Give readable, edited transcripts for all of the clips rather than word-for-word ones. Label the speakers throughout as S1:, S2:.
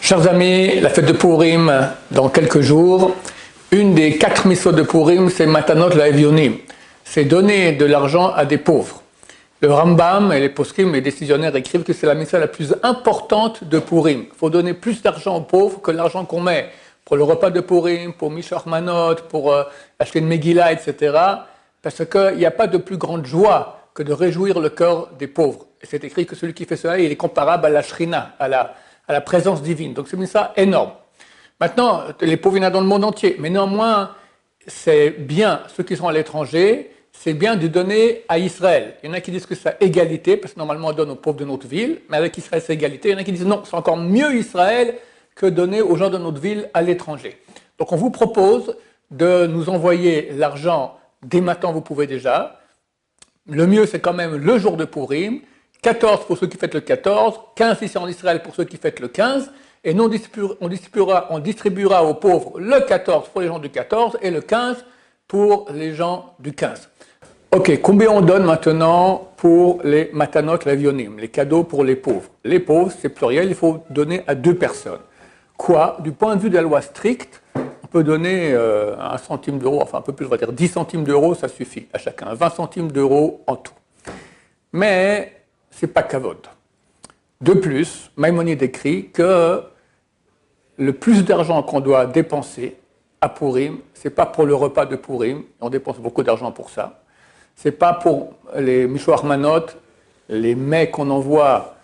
S1: Chers amis, la fête de Purim dans quelques jours. Une des 4 mitzvot de Purim, c'est Matanot La'Evionim. C'est donner de l'argent à des pauvres. Le Rambam et les poskim, les décisionnaires écrivent que c'est la mitzvah la plus importante de Purim. Il faut donner plus d'argent aux pauvres que l'argent qu'on met pour le repas de Purim, pour Mishloach Manot, pour acheter une Megillah, etc. Parce qu'il n'y a pas de plus grande joie que de réjouir le cœur des pauvres. Et c'est écrit que celui qui fait cela, il est comparable à la Shrina, à la présence divine. Donc c'est une mitzvah énorme. Maintenant, les pauvres, il y en a dans le monde entier. Mais néanmoins, c'est bien, ceux qui sont à l'étranger, c'est bien de donner à Israël. Il y en a qui disent que c'est égalité, parce que normalement on donne aux pauvres de notre ville, mais avec Israël c'est égalité. Il y en a qui disent non, c'est encore mieux Israël que donner aux gens de notre ville à l'étranger. Donc on vous propose de nous envoyer l'argent dès maintenant, vous pouvez déjà. Le mieux c'est quand même le jour de Purim, 14 pour ceux qui fêtent le 14, 15 ici en Israël pour ceux qui fêtent le 15, et nous on distribuera aux pauvres le 14 pour les gens du 14 et le 15 pour les gens du 15. Ok, combien on donne maintenant pour les matanot la'evionim, les cadeaux pour les pauvres? Les pauvres, c'est pluriel, il faut donner à 2 personnes. Quoi? Du point de vue de la loi stricte, on peut donner 1 centime d'euro, enfin un peu plus, on va dire 10 centimes d'euros, ça suffit à chacun, 20 centimes d'euros en tout. Mais c'est pas kavod. De plus, Maïmonide écrit que le plus d'argent qu'on doit dépenser à Purim, c'est pas pour le repas de Purim, on dépense beaucoup d'argent pour ça. C'est pas pour les Mishloach Manot, les mets qu'on envoie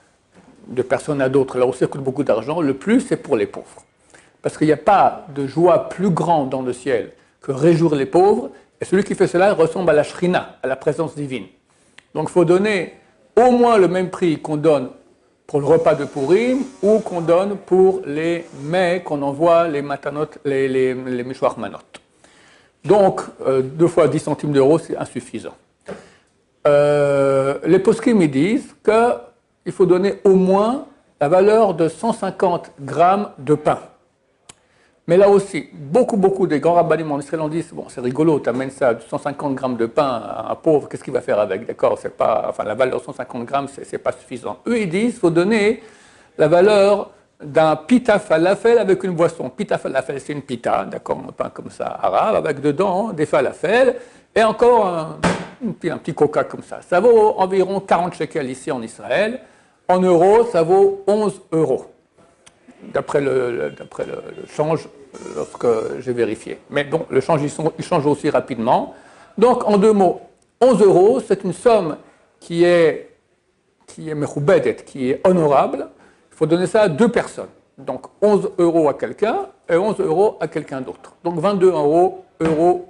S1: de personnes à d'autres, là aussi ça coûte beaucoup d'argent. Le plus, c'est pour les pauvres. Parce qu'il n'y a pas de joie plus grande dans le ciel que réjouir les pauvres, et celui qui fait cela ressemble à la Shrina, à la présence divine. Donc il faut donner au moins le même prix qu'on donne pour le repas de Purim ou qu'on donne pour les mets qu'on envoie, les matanot, les Mishloach Manot. Donc, 2 fois 10 centimes d'euros, c'est insuffisant. Les poskim ils disent qu'il faut donner au moins la valeur de 150 grammes de pain. Mais là aussi, beaucoup des grands rabbinim en Israël disent bon, c'est rigolo, tu amènes ça, 150 grammes de pain à un pauvre, qu'est-ce qu'il va faire avec? D'accord, c'est pas, enfin, la valeur de 150 grammes, c'est pas suffisant. Eux, ils disent qu'il faut donner la valeur d'un pita falafel avec une boisson. Pita falafel, c'est une pita, d'accord, un pain comme ça, arabe, avec dedans des falafels, et encore un petit coca comme ça. Ça vaut environ 40 shekels ici en Israël. En euros, ça vaut 11 euros. D'après le change, lorsque j'ai vérifié. Mais bon, le change, il change aussi rapidement. Donc, en 2 mots, 11 euros, c'est une somme qui est mechoubedet, qui est honorable. Il faut donner ça à 2 personnes. Donc, 11 euros à quelqu'un et 11 euros à quelqu'un d'autre. Donc, 22 euros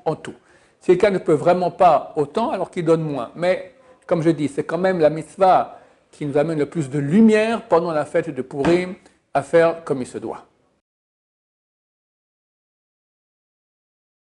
S1: en tout. Si quelqu'un ne peut vraiment pas autant, alors qu'il donne moins. Mais, comme je dis, c'est quand même la mitzvah qui nous amène le plus de lumière pendant la fête de Purim, à faire comme il se doit.